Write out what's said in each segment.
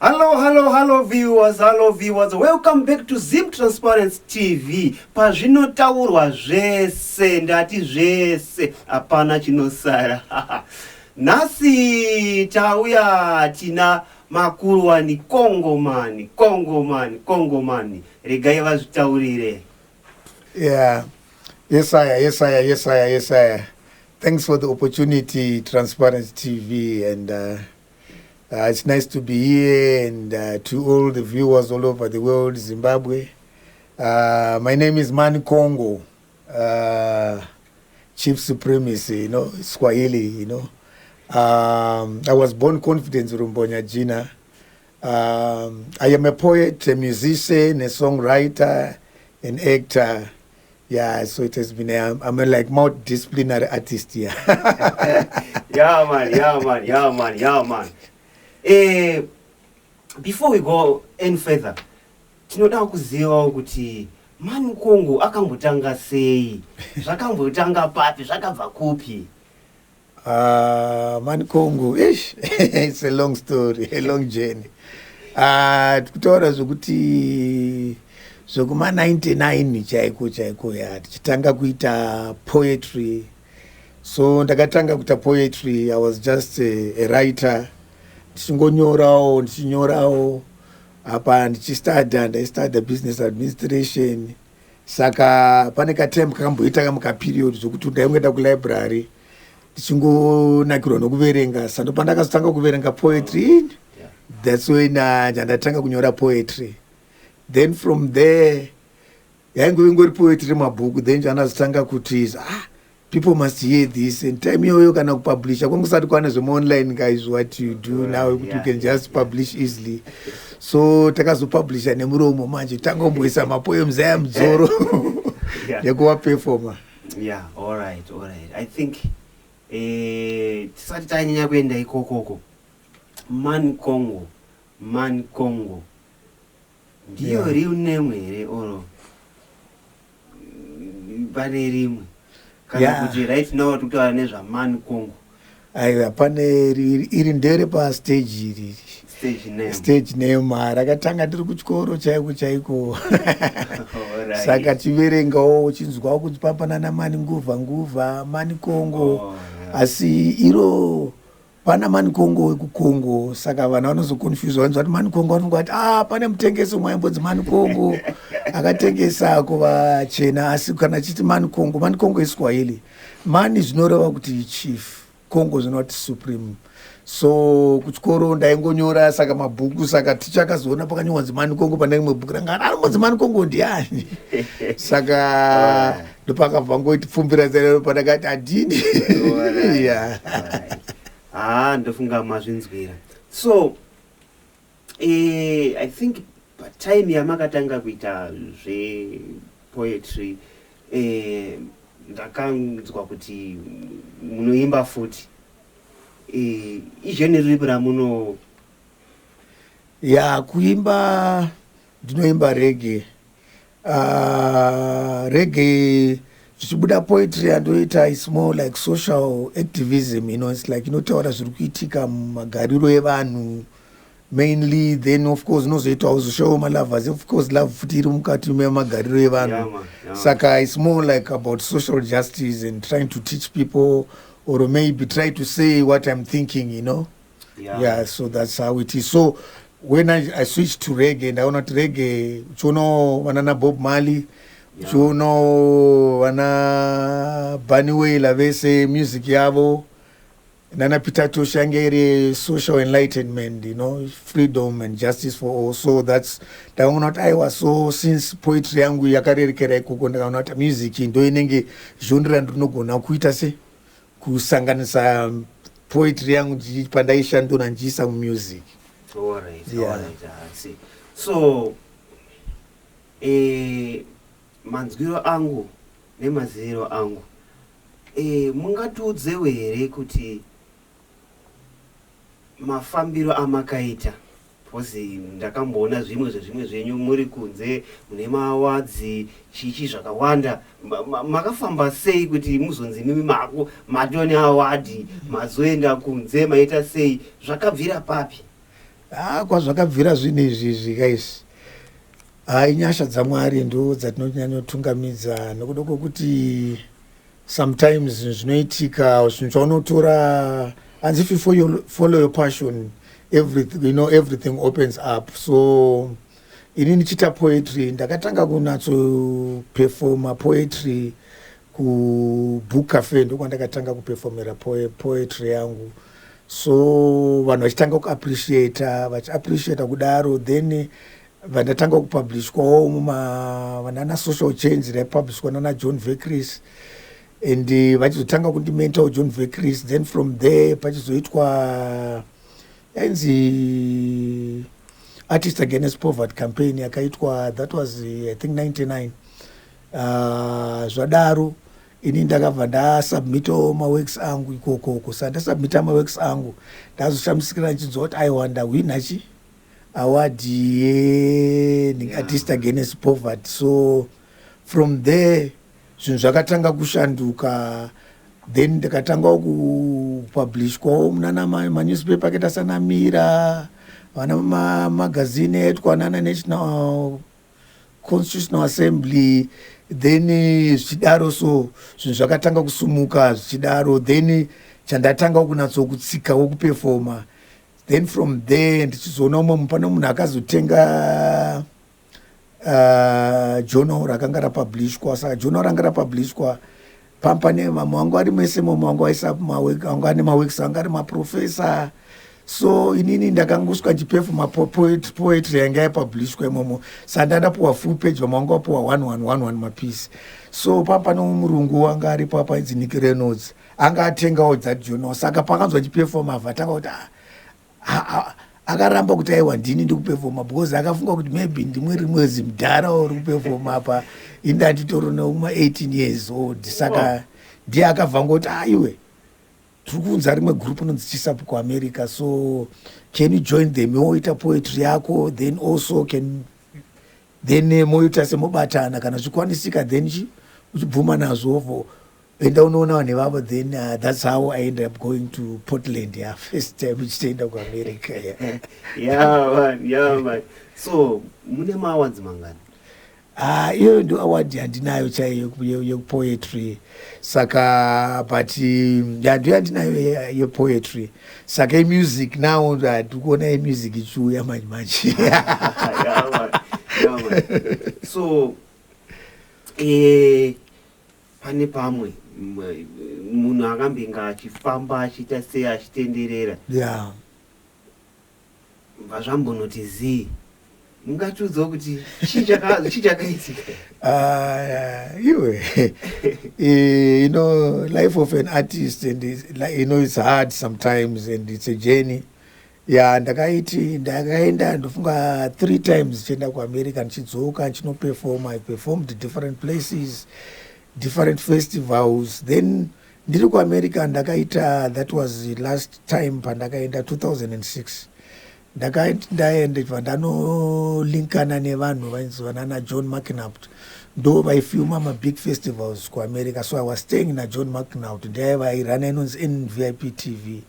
Hello viewers. Welcome back to Zim Transparency TV. Pazvinotaurwa zvese, ndati zvese, hapana chinosara. Nasi tauya tina makuru wani Kongomani. Regai vazvitaurire. Yeah. Yes, I. Thanks for the opportunity, Transparency TV, and it's nice to be here, and to all the viewers all over the world, Zimbabwe. My name is MANIKONGO, Chief Supremacy, Swahili, I was born confident in Rumbonya Jina. I am a poet, a musician, a songwriter, an actor. Yeah, so it has been, I'm a like multidisciplinary artist here. Yeah, man. Before we go any further, tinoda kuziva kuti MANIKONGO akambotanga sei, zvakambotanga papi, zvakabva kupi? MANIKONGO, it's a long story, a long journey. Kutaura zvokuti zvokuma 99 chaiko ya tichitanga kuita poetry. So ndakatanga kuita poetry. I was just a writer. Ndichinyorawo apa ndichistudya, ndaistudya business administration. Saka pane katemp kakamboita mukaperiod zvokuti ndaingoenda kulibrary ndichingonakirwa nokuverenga. Saka pandakazotanga kuverenga poetry, that's when ndatanga kunyora poetry. Then from there, yaingori poetry mabhuku. Then janazotanga kuti people must hear this, and time yoyo kana kupublisha kwangu kwane zvema online guys, what you do now, you can just publish easily. So takazopublisha nemuromo manje tangomboisa mapoems aya mudzoro yekuwa performer. Yeah, all right. I think tisati tanyanya kuenda ikokoko. MANIKONGO ndiyo real name here oro pane rimwe kana kuti right now tutaura nezva MANIKONGO? Aiwa, pane iri ndere pa stage iri. Stage name rakatanga tiri kuchikoro chaiko. Saka tiverengawo chinzwawo kuti papanana mani nguvha MANIKONGO. Asi iro pana MANIKONGO wekukongo. Saka vanhu vanozoconfuse vanhu kuti MANIKONGO vanongoti pane mutengesi mwayimbodzi MANIKONGO akatengesa kuvachena. Asi kana chiti MANIKONGO iswahili, mani zvinoreva kuti chief, Kongo zvinoti supreme. So kuchikoro ndaingonyora saka mabhuku, saka tichakazoona pakanyorwa kunzi MANIKONGO pane rimwe bhuku ranga anonzi MANIKONGO ndiani. Saka ndopakabva ngoiti pfumbira zero pandakati adini. Yeah. Ndofunga mazvinzwira. So I think time yamakatanga kuita zve poetry, ndakanzwa kuti munoimba futi. Izveni ripi ramuno? Yeah, kuimba ndinoimba reggae. Reggae zvichibuda poetry andoita, it's more like social activism, it's like inotaura zviri kuitika mumagariro evanhu mainly. Then of course nozoitawo zoshow malovers, of course love futi iri mukati memagariro evanhu. Saka it's more like about social justice and trying to teach people, or maybe try to say what I'm thinking, Yeah, so that's how it is. So when I switched to reggae, and I want reggae, vanana Bob Marley, vana Bunny Wailer vese music yavo, nana Peter Toshangere, social enlightenment, freedom and justice for all. So that's the one I was. So since poetry yangu yakarerekera ikoko ndakaona music ndo inenge genre ndinogona kuita se kusanganisa poetry yangu pandaishandura njiisa music. All right. I see. So manzwiro angu nemaziro angu, mungatiudzewo here kuti mafambiro amakaita, pozi ndakamboona zvimwe zvenyu muri kunze mune maawadzi chichi zvakawanda, makafamba sei kuti muzonzi mimi matoni awadhi mazoenda kunze maita sei, zvakabvira papi? kwazvakabvira zvinhu izvi guys. Inyasha dzaMwari ndo dzatinonyanyotungamidza nokuda kwokuti sometimes zvinoitika zvinhu zvaunotora, and if you follow your passion, everything opens up. So ini ndichita poetry, ndakatanga kunatsoperforma poetry kubook cafe, ndo kwandakatanga kuperformera poetry yangu. So vanhu vachitanga vachiappreciata kudaro, then vandatanga kupublishwawo vanana social change raipublishwa nana John Vekris, and vachizotanga kundimentawo John Vekris. Then from there pachizoitwa yanzi Artist Against Poverty campaign yakaitwa, that was I think 99. Zvadaro ini ndakabva ndasubmitawo maworks angu ikoko. Sandasubmita maworks angu ndazoshamisikira nichinzwa kuti aiwa ndawina award Artist Against Poverty. So from there zvinhu zvakatanga kushanduka, then ndakatanga kupublishwawo munana manewspaper akaita sana Mira, vana magazine aitwa nana National Constitutional Assembly. Then zvichidaro, so zvinhu zvakatanga kusumuka zvichidaro, then chandatanga kunatsokutsikawo kuperforma. Then from there ndichizoona pane munhu akazotenga journal rakanga rapublishwa. Saka journal ranga rapublishwa pane mamwe wangu ari mese, mamwe wangu aisa wangu ane maworks anga ari maprofesa. So inini ndakangosvika ndichiperforma poetry yanga yapublishwa imomo. Saka ndandapuwa full page, vamwe wangu vapuwa 1111 mapiece. So pane murungu wanga aripo apa ainzi Nick Reynolds, anga atengawo that journal. Saka pakanzwa ndichiperforma vatanga kuti akaramba kuti aiwa ndini ndikuperforma, because akafunga kuti maybe ndimwe rimwezi mudhara uri kuperforma apa, indanditori neuma 18 years old. Saka ndiye akabva ngoti iwe tiri kuunza rimwe group inonzi Chisapo kuAmerica, so can you join them moita poetry yako, then also then moita semobatana kana zvikwanisika, then uchibvuma nazvo enda unoona vanhu ivavo. Then that's how I ended up going to Portland, first time ichitoenda kuAmerica. Man. So mune maawards mangani? Iyo ndo award yandinayo chaiyo yepoetry. Saka but ndo yandinayo yepoetry. Saka music now ndikuona music ichiuya manje. So pane pamwe munhu akambinga achifamba achiita sei achitenderera, vazvambonoti zii, mungatiudzawo kuti chichakaitika? Iwe life of an artist, and it's hard sometimes, and it's a journey. Ndakaenda ndofunga 3 times chienda kuAmerica, ndichidzoka ndichinoperforma. I performed different places, different festivals. Then ndiri kuAmerica ndakaita, that was the last time pandakaenda 2006. ndaenda ndanolinkana nevanhu vainzi vanana John McNaught, ndo vaifilma mabig festivals kuAmerica. So I was staying na John McNaught, ndiye vairana inonzi NVIP TV.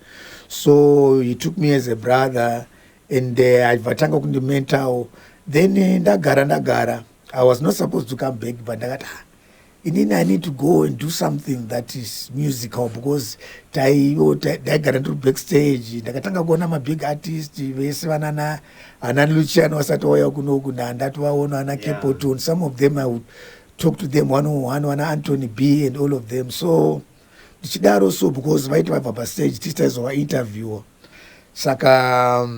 So he took me as a brother, and vatanga kundimentawo. Then ndagara. I was not supposed to come back, but ndakati inini I need to go and do something that is musical, because taigara ndiri backstage. Ndakatanga kuona mabig artist vese vanana ana Luciano vasati wauya kunoku, ndandati vaona ana Capoton. Some of them I would talk to them one on one, vana Anthony B and all of them. So ndichidaro, so because vaiti vabva pastage tichitaizowa interview. Saka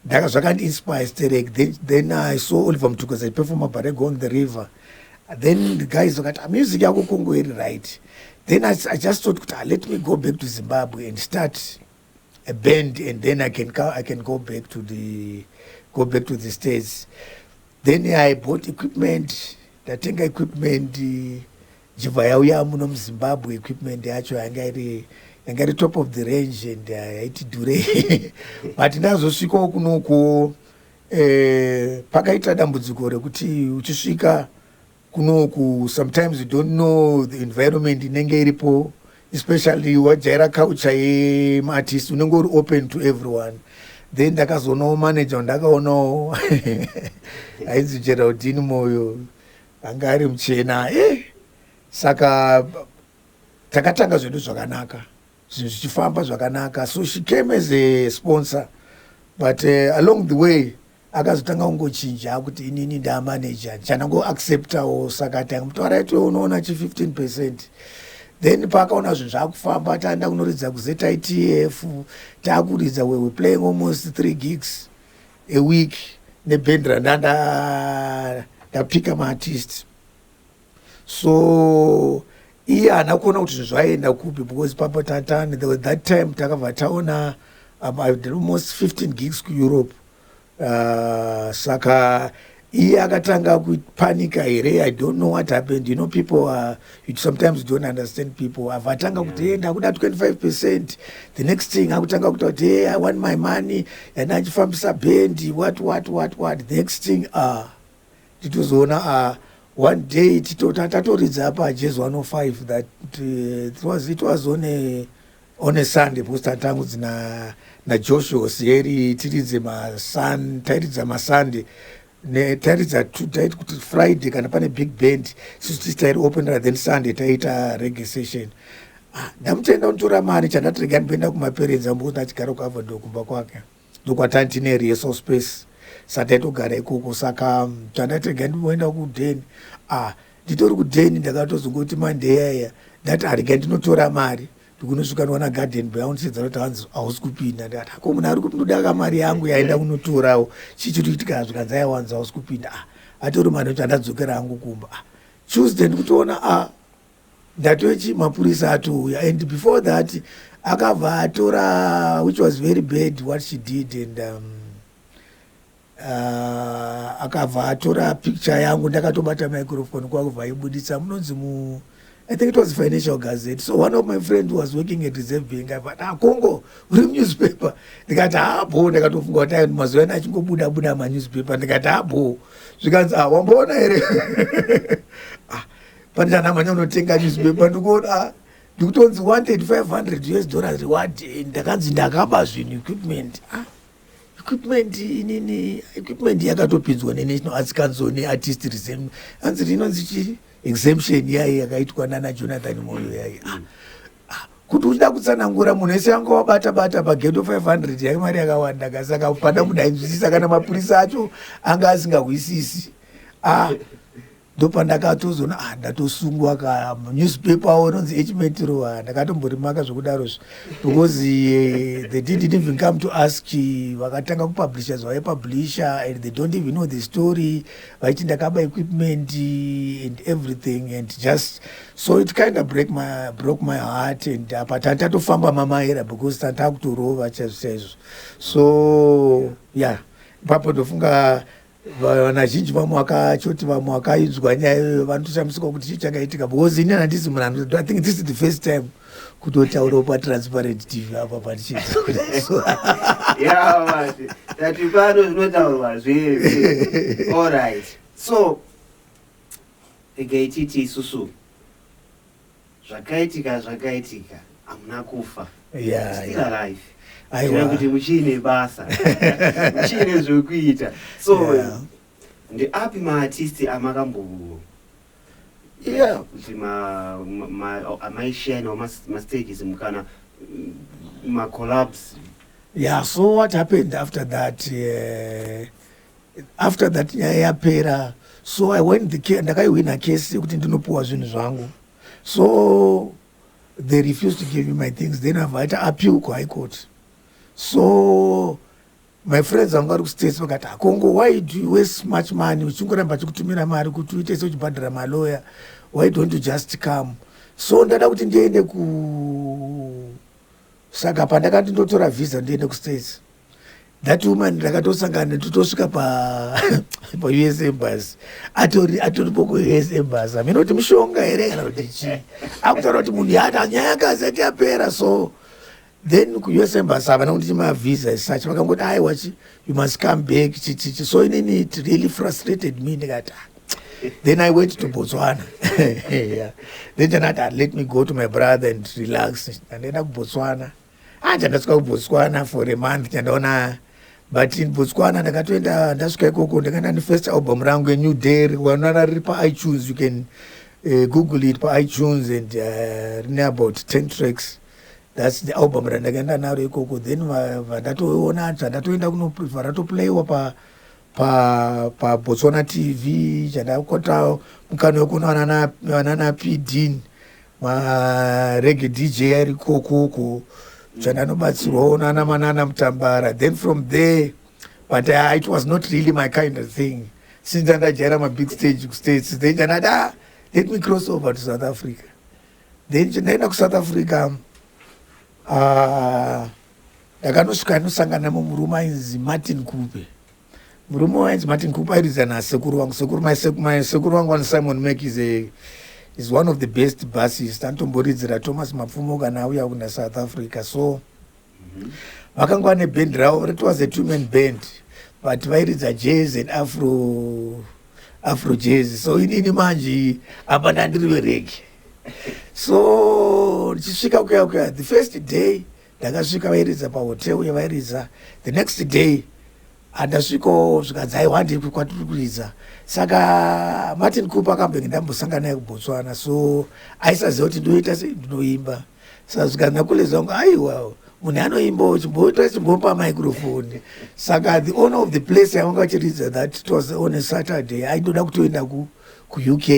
zvakandinspire sterek. Then I saw Oliver Mtukudzi perform Barego on the River. Then the guys got music yako Congo iri right. Then I just thought, let me go back to Zimbabwe and start a band, and then I can go back to the States. Then I bought equipment. Ndatenga equipment jibva yauya muno muZimbabwe. Equipment yacho yanga iri top of the range, and yaiti dure. But ndazosvikawo kunoko pakaita dambudziko rekuti uchisvika kunoku, sometimes you don't know the environment inenge iripo, especially wajaira culture yeartist unenge uri open to everyone. then ndakazonawo manager ndakaonawo ainzi Geraldine Moyo anga ari muchena. Saka takatanga zvedu zvakanaka, zvinhu zvichifamba zvakanaka. So she came as a sponsor, but along the way akazotanga kungochinja kuti inini ndamanager chanangoacceptawo. Saka tangamutaura iti unoona chi15%. Then pakaona zvinhu zvakufamba, taenda kunoridza kuZITF, takuridza we were playing almost 3 gigs a week neband ndapika maartist. So iye haana kuona kuti zvinhu zvaenda kupi, because papo tatani there was that time takabva taona I did almost 15 gigs kuEurope. Saka iye akatanga kupanika here. I don't know what happened. You know, people you sometimes don't understand people. Avatanga kuti ndakuda 25%. The next thing akutanga kuti hey, I want my money and achifambisa band what. The next thing titozoona one day tatoridza apa Jazz 105 that it was on a Sunday, because tangu dzina na Joshua Sieri tiridze tairidza maSunday tairidza taiti kuti Friday kana pane big band sisi tairi openera, then Sunday taita reggae session. Ndamutenda unotora mari chandatirega ndienda kumaparents ambokuti achigara kuAvondale kumba kwake ndokwatani tine rehearsal space sataitogara ikoko. Saka chandatirega ndimboenda kuDeni. Nditori kuDeni ndakatozongoti Monday yaya ndati arega ndinotora mari ndikunosvika noona garden beaunsedza kuti hanzi hausi kupinda. Ndikati ko munhu ari kuti ndodaka mari yangu yaenda kunotorawo chichitoitika zvikanzi aiwanza hausi kupinda. Atori mari kuti andadzokera hangu kumba. Tuesday ndikutoona ndatochi mapurisa atouya, and before that akabva atora, which was very bad what she did, and akabva atora picture yangu ndakatobata microphone kwakubva aibudisa munonzi I think it was Financial Gazette. So one of my friends who was working at Reserve Bank, I thought, Congo, read newspaper. Ndikati ndakatofunga kuti mazuva ano achingobuda manewspaper. Ndikati zvikanzi wamboona here. Pane chanamanya unotenga newspaper ndikuona ndikutonzi wanted $500 reward. Ndakanzi ndakaba zvinhu equipment yakatopinzwa neNational Arts Council neartist reserve. Anzi rinonzi exemption yayi yakaitwa nana Jonathan Moyo yayi. Kuti uchida kutsanangura munhu ese anga wabata pageto 500 yayi mari yakawanda. Saka pada kudainzwisisa kana mapurisa acho anga asingahwisisi. Ndopandakatozoona ndatosungwa newspaper unonzi H-Metro. Ndakatomborimaka zvokudarozvo because they didn't even come to ask. Vakatanga kupublisha zvavaipublisha and they don't even know the story. Vaiti ndakaba equipment and everything, and just so it kind of broke my heart. And apa tatofamba mamaira because tatakutorova chaizvo. So yeah, ipapo ndofunga vanazhinji vamwe vakachoti vamwe vakainzwa nyaya iyoyo vanotoshamisika kuti chii chakaitika, because ini handisi munhu. I think this is the first time kutotaurawo paTransparent TV apa patichiita. Tati pano zvinotaurwa zviri. All right. So ichiti isusu zvakaitika hamuna kufa. Still alive. Kuti muchine basa. Muchine zvokuita. So ndeapi maartisti amakambo kuti amaishine mastages mukana macollabs. So what happened after that? After that nyaya yapera, so I went ndakaiwina case kuti ndinopuwa zvinhu zvangu. So they refused to give me my things. Then I've appeal ku High Court. So my friends vanga vari kustates vakati Congo, why do you waste much money uchingoramba chikutumira mari kuti uite seuchibhadhara malawyer? Why don't you just come? So ndada kuti ndiende saka pandakati ndotora visa ndiende kustates, that woman ndakatosangana totosvika US embassy, atoripo kuUS embassy. Amene kuti mishonga here kana kuti chii, akutaura kuti munhu nyaya yakazi ati yapera. So then kuUS embassy havana kuti mavisa as such, vakangoti aiwachi you must come back chichichi. So inini it really frustrated me. Ndikati then I went to Botswana. Then Janata let me go to my brother and relax. And then kuBotswana. Ndakasvika kuBotswana for a month. Chandaona but in Botswana ndakatoenda ndasvika ikoko ndakaenda nefirst album rangu New Day wanara riri paiTunes. You can Google it paiTunes and rine about 10 tracks. That's the album randakaenda naro ikoko. Then vandatoona zvandatoenda vandatoplayiwa pa Botswana TV chandakota mukana wekuona vanana P Dean reggae DJ ari kokoko chandanobatsirwawo nana Manana Mutambara. Then from there, but it was not really my kind of thing. Since ndajaira big stage states, then let me cross over to South Africa. Then ndaenda kuSouth Africa, ndakanosvika nosangana murume ainzi Martin Kupe. Murume wainzi Martin Kupe airidza nasekuru wangu. My sekuru wangu and Simon Mack is one of the best bassists. Antomboridzira Thomas Mapfumo kana auya kuna South Africa. So vakanga vane band ravo. It was a two-man band, but vairidza jazz and afro jazz. So inini manje apa ndandiri reggae. So ndichisvika kuya the first day ndakasvika vairidza pahotel yavairidza. The next day andasvikawo zvikadzi aiwande kwatiri kuridza. Saka Martin Cooper akambenge ndambosangana naye kuBotswana, so aisaziva kuti ndoita sei ndinoimba. Saka zvikadzi ndakuleza kungu aiwa munhu anoimbawo chimbopa microphone. Saka the owner of the place yavanga vachiridza, that it was on a Saturday, aindoda kutoenda kuUK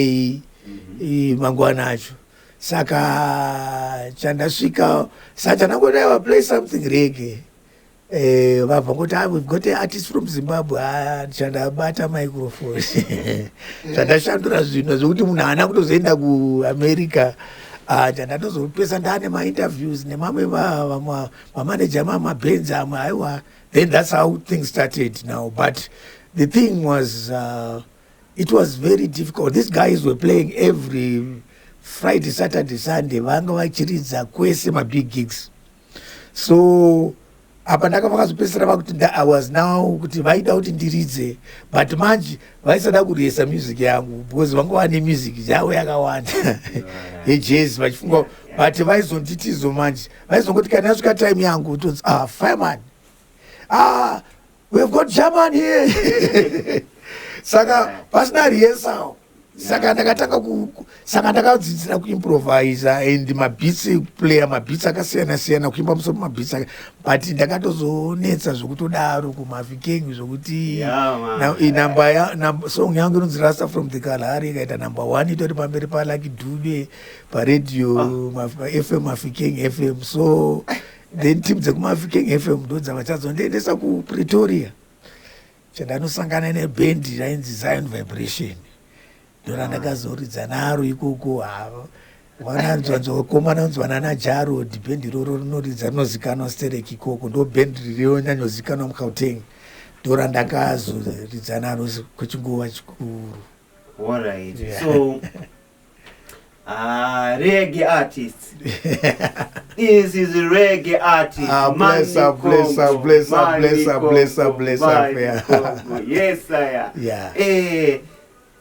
mangwana acho. Saka chandasvika chandangoti play something reggae. Vabva kuti we've got an artist from Zimbabwe. Chandabata microphone chandashandura zvinhu zvokuti munhu haana kutozoenda kuAmerica. Chandatozopeesa ndaane mainterviews nemamwe mamanager mamabhenzi amwe aiwa. Then that's how things started now. But the thing was, it was very difficult. These guys were playing every Friday, Saturday, Sunday. Vanga vachiridza kwese mabig gigs. So apa ndakavakazopedzisira vakuti I was now kuti vaida kuti ndiridze, but manje vaisada kuriesa music yangu because vanga vane music yavo yakawanda yejazz vachifunga, but vaizonditizo manje vaizongoti kana yasvika time yangu tonzi fireman, we've got German here saka pasina rehearsal. Saka ndakadzidzira kuimprovisa and mabhitsi ekuplaya mabhitsi akasiyana-siyana kuimba musoro mabhitsi, but ndakatozonetsa zvokutodaro kumafikeng zvokuti song yangu inonzi Rasta from the Kalahari ikaita number 1 itori pamberi paLucky Dube paredio FM Mafikeng FM. So then team dzekumafikeng FM ndo dzavachazondiendesa kuPretoria chandanosangana nebhendi rainzi Zion Vibration. Ndora ndakazoridza naro ikoko. Komana unzwana naJarod, bhendi roro rinoridza rinozikanwa Sterek ikoko, ndo bhendi rinonyanyozikanwa muGauteng. Ndora ndakazoridza naro kwechinguva chikuru. All right. Yeah. So reggae artist. This is a reggae artist. Bless up. Yes, sir. Yeah.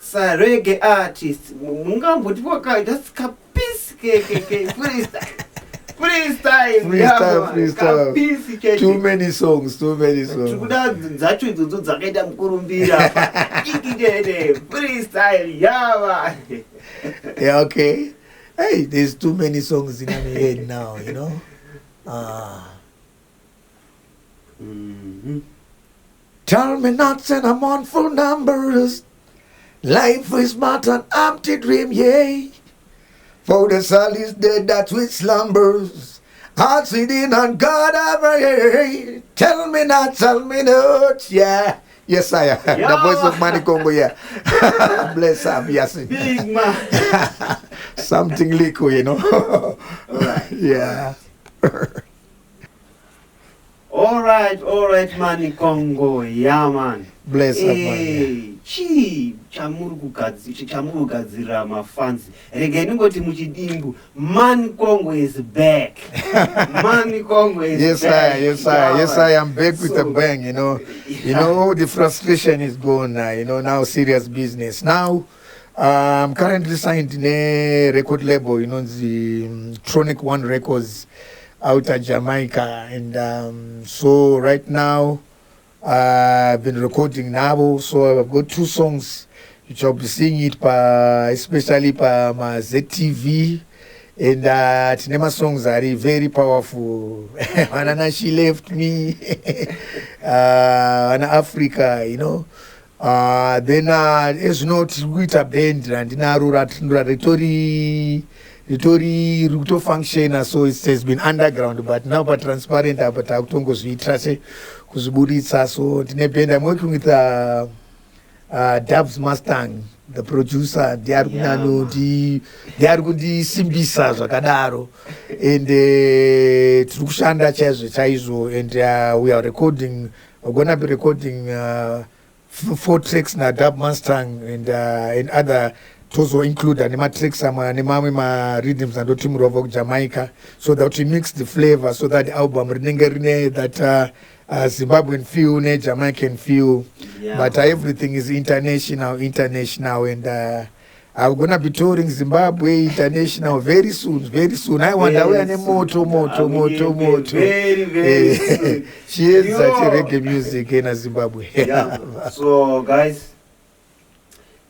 Sa reggae artist. Mungamboti wakaita kapisi freestyle. Too many songs. Tukuda dzacho idzodzo dzakaita mukurumbira. Ikidede freestyle yava. Yeah, okay. Hey, there's too many songs in my head now, you know. Tell me not and I'm on full numbers. Life is but an empty dream, yea. For the soul is dead that with slumbers. Heart sitting on God every. Tell me not, yeah. Yes, I am. The voice of MANIKONGO, yeah. Bless up, yes. Big man. Something liquid, you know. Right. Yeah. All right, MANIKONGO, yeah, man. Bless up, man. Chamurugadzira mafanzi. Rege ningoti muchidimbu. MANIKONGO is back. MANIKONGO is back. Yes, I am back with a bang, you know. You know, the frustration is gone now, you know, now serious business. Now, I'm currently signed in a record label, you know, the Tronic One Records out of Jamaica. And so right now, I've been recording now, so I've got 2 songs which I'll be seeing it especially my ZTV. And Tinema songs are very powerful. When she left me, in Africa, you know. Then as not with a band and Ritori function, so it has been underground, but now but transparent, but Autongo Sweetrase, Kuzuburitsa. So I'm working with Dubs Mustang, the producer. They are going to Simbisa Zakadaro, and Trushanda Chaizo, and we are recording. We're gonna be recording 4 tracks na Dub Mustang and other. Also include anima tracks, anima rhythms and Otimuro of Jamaica, so that we mix the flavor, so that the album that Zimbabwean feel, Jamaican feel, but everything is international, and I'm gonna be touring Zimbabwe international very soon. I wonder where any moto. Very soon. She is such a reggae music in Zimbabwe. Yeah. So guys,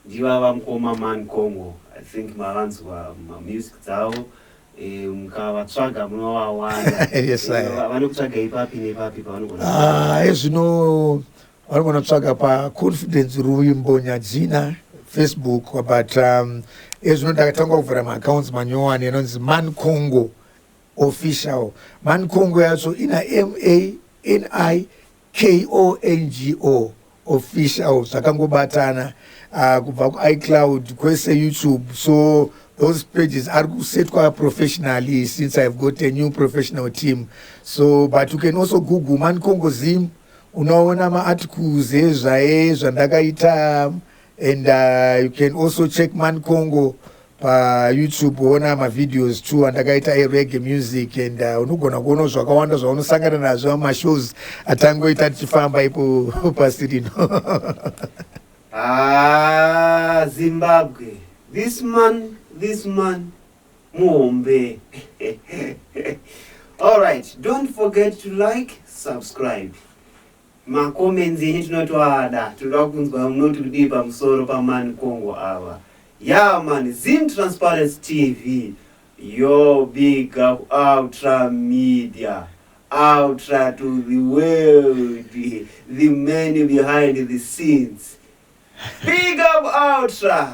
Jiva Mkoma MANIKONGO. I think Marans were music zao. Mkawatswaga mnawawana. Yes, I. Vanokutsaga ipapi pavanogona. As you know, vanogona kutsvaga pa Confidence Ruimbo Nyadzina Facebook, but as you know, ndakatanga kuvhura accounts manyowani anonzi MANIKONGO official. MANIKONGO yacho ina MANIKONGO official zvakangobatana kubva kuiCloud kwese YouTube. So those pages are set quite professionally since I've got a new professional team. So but you can also Google MANIKONGO Zim, unaona ma articles zvandakaita, and you can also check MANIKONGO YouTube, uona ma videos too, andakaita reggae music, and unogona kuona zvakawanda zvaunosangana nazvo mashows atangoita tichifamba ipo pasirino. Zimbabwe. This man, Muombe. Alright, don't forget to like, subscribe. Ma comments yenyu tinotoada. Toda kunzwa munoti kudii pamusoro paMANIKONGO ava. Yeah man, Zim Transparency TV. Your big up Ultra Media. Ultra to the world. The men behind the scenes. Big up Ultra.